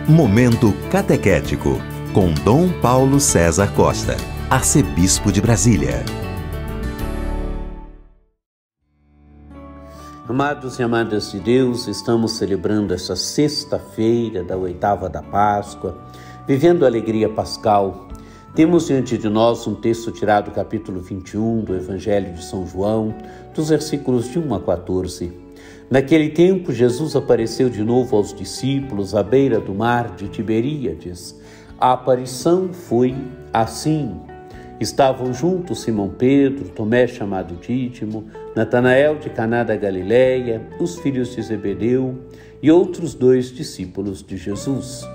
Momento Catequético, com Dom Paulo César Costa, arcebispo de Brasília. Amados e amadas de Deus, estamos celebrando esta sexta-feira da oitava da Páscoa, vivendo a alegria pascal. Temos diante de nós um texto tirado do capítulo 21 do Evangelho de São João, dos versículos de 1 a 14. Naquele tempo, Jesus apareceu de novo aos discípulos à beira do mar de Tiberíades. A aparição foi assim. Estavam juntos Simão Pedro, Tomé chamado Dídimo, Natanael de Caná da Galileia, os filhos de Zebedeu e outros 2 discípulos de Jesus.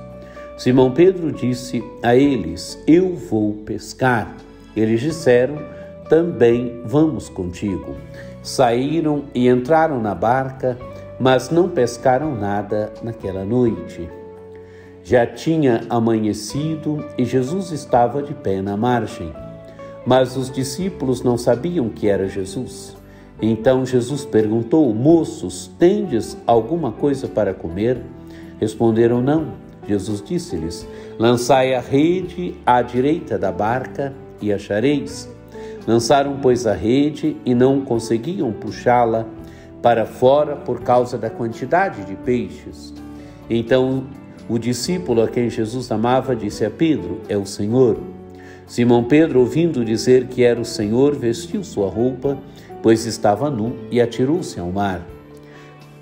Simão Pedro disse a eles: "Eu vou pescar." Eles disseram: "Também vamos contigo." Saíram e entraram na barca, mas não pescaram nada naquela noite. Já tinha amanhecido e Jesus estava de pé na margem. Mas os discípulos não sabiam que era Jesus. Então Jesus perguntou: "Moços, tendes alguma coisa para comer?" Responderam: "Não." Jesus disse-lhes: "Lançai a rede à direita da barca e achareis." Lançaram, pois, a rede e não conseguiam puxá-la para fora por causa da quantidade de peixes. Então o discípulo a quem Jesus amava disse a Pedro: "É o Senhor." Simão Pedro, ouvindo dizer que era o Senhor, vestiu sua roupa, pois estava nu, e atirou-se ao mar.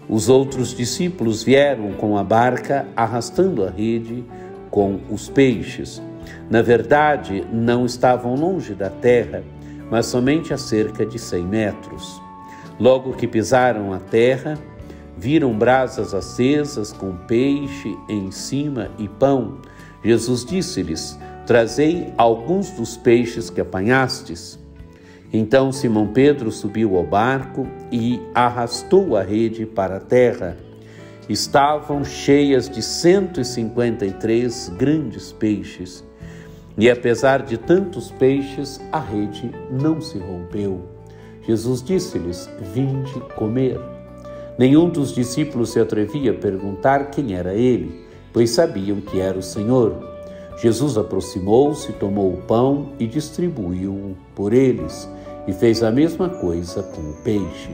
Os outros discípulos vieram com a barca, arrastando a rede com os peixes. Na verdade, não estavam longe da terra, mas somente a cerca de 100 metros. Logo que pisaram a terra, viram brasas acesas com peixe em cima e pão. Jesus disse-lhes: "Trazei alguns dos peixes que apanhastes." Então Simão Pedro subiu ao barco e arrastou a rede para a terra. Estavam cheias de 153 grandes peixes. E apesar de tantos peixes, a rede não se rompeu. Jesus disse-lhes: "Vinde comer." Nenhum dos discípulos se atrevia a perguntar quem era ele, pois sabiam que era o Senhor. Jesus aproximou-se, tomou o pão e distribuiu-o por eles, e fez a mesma coisa com o peixe.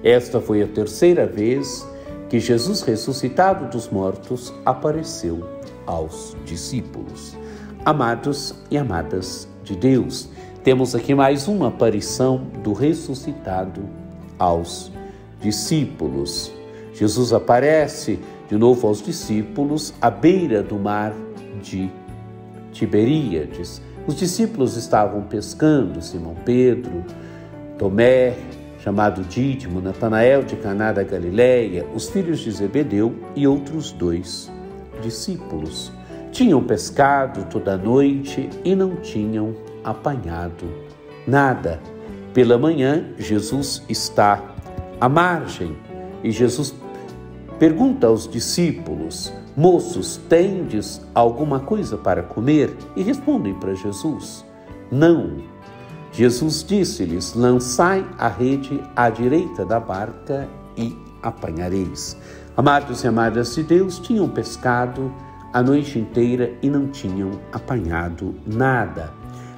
Esta foi a terceira vez que Jesus, ressuscitado dos mortos, apareceu aos discípulos. Amados e amadas de Deus, temos aqui mais uma aparição do ressuscitado aos discípulos. Jesus aparece de novo aos discípulos à beira do mar de Tiberíades. Os discípulos estavam pescando: Simão Pedro, Tomé, chamado Dídimo, Natanael de Caná da Galileia, os filhos de Zebedeu e outros 2 discípulos. Tinham pescado toda a noite e não tinham apanhado nada. Pela manhã, Jesus está à margem e Jesus pergunta aos discípulos: "Moços, tendes alguma coisa para comer?" E respondem para Jesus: "Não." Jesus disse-lhes: "Lançai a rede à direita da barca e apanhareis." Amados e amadas de Deus, tinham pescado a noite inteira e não tinham apanhado nada.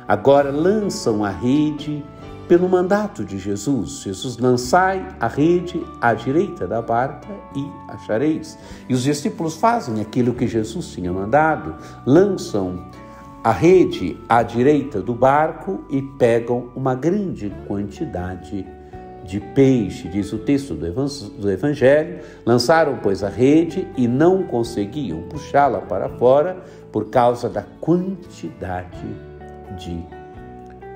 Agora lançam a rede pelo mandato de Jesus. Jesus: "Lançai a rede à direita da barca e achareis." E os discípulos fazem aquilo que Jesus tinha mandado. Lançam a rede à direita do barco e pegam uma grande quantidade de peixe. Diz o texto do Evangelho: "Lançaram, pois, a rede e não conseguiam puxá-la para fora por causa da quantidade de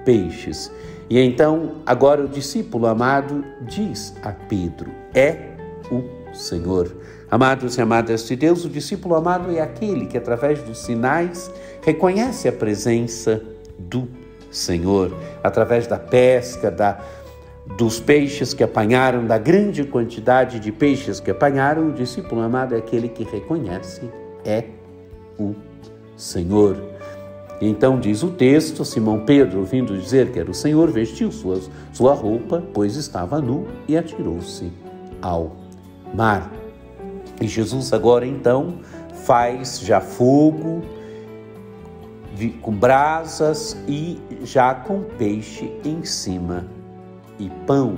peixes." E então, agora o discípulo amado diz a Pedro: "É o Senhor." Amados e amadas de Deus, o discípulo amado é aquele que, através dos sinais, reconhece a presença do Senhor. Através da pesca, dos peixes que apanharam, da grande quantidade de peixes que apanharam, o discípulo amado é aquele que reconhece: é o Senhor. Então diz o texto: Simão Pedro, ouvindo dizer que era o Senhor, vestiu sua roupa, pois estava nu, e atirou-se ao mar. E Jesus agora então faz já fogo com brasas e já com peixe em cima e pão.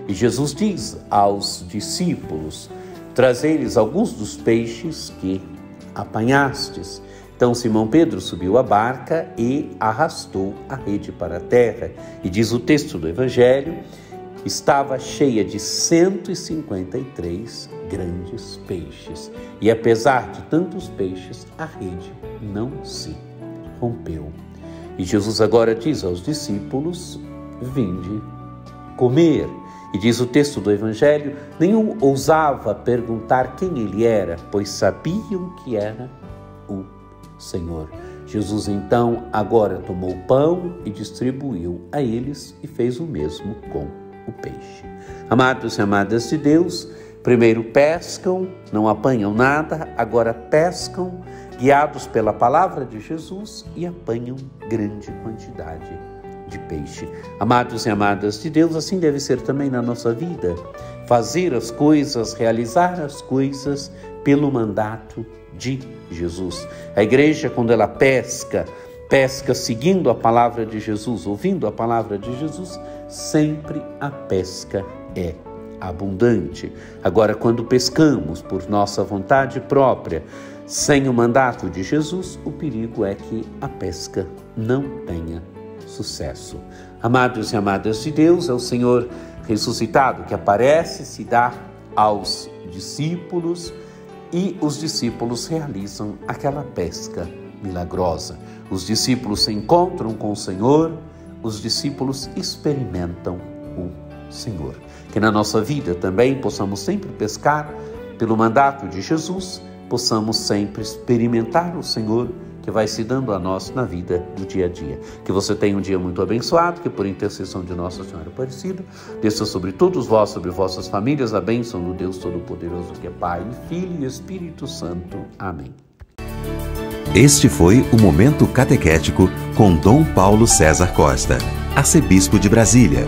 E Jesus diz aos discípulos: trazei-lhes alguns dos peixes que apanhastes. Então Simão Pedro subiu à barca e arrastou a rede para a terra. E diz o texto do Evangelho, estava cheia de 153 grandes peixes. E apesar de tantos peixes, a rede não se rompeu. E Jesus agora diz aos discípulos: vinde comer. E diz o texto do Evangelho, nenhum ousava perguntar quem ele era, pois sabiam que era o Senhor. Jesus então agora tomou o pão e distribuiu a eles e fez o mesmo com o peixe. Amados e amadas de Deus, primeiro pescam, não apanham nada, agora pescam, guiados pela palavra de Jesus, e apanham grande quantidade de peixe. Amados e amadas de Deus, assim deve ser também na nossa vida. Fazer as coisas, realizar as coisas pelo mandato de Jesus. A igreja, quando ela pesca seguindo a palavra de Jesus, ouvindo a palavra de Jesus, sempre a pesca é abundante. Agora, quando pescamos por nossa vontade própria, sem o mandato de Jesus, o perigo é que a pesca não tenha sucesso. Amados e amadas de Deus, é o Senhor ressuscitado que aparece, se dá aos discípulos e os discípulos realizam aquela pesca milagrosa. Os discípulos se encontram com o Senhor, os discípulos experimentam o Senhor. Que na nossa vida também possamos sempre pescar pelo mandato de Jesus, possamos sempre experimentar o Senhor que vai se dando a nós na vida do dia a dia. Que você tenha um dia muito abençoado, que por intercessão de Nossa Senhora Aparecida, desça sobre todos vós, sobre vossas famílias, a bênção do Deus Todo-Poderoso, que é Pai, Filho e Espírito Santo. Amém. Este foi o Momento Catequético com Dom Paulo César Costa, arcebispo de Brasília.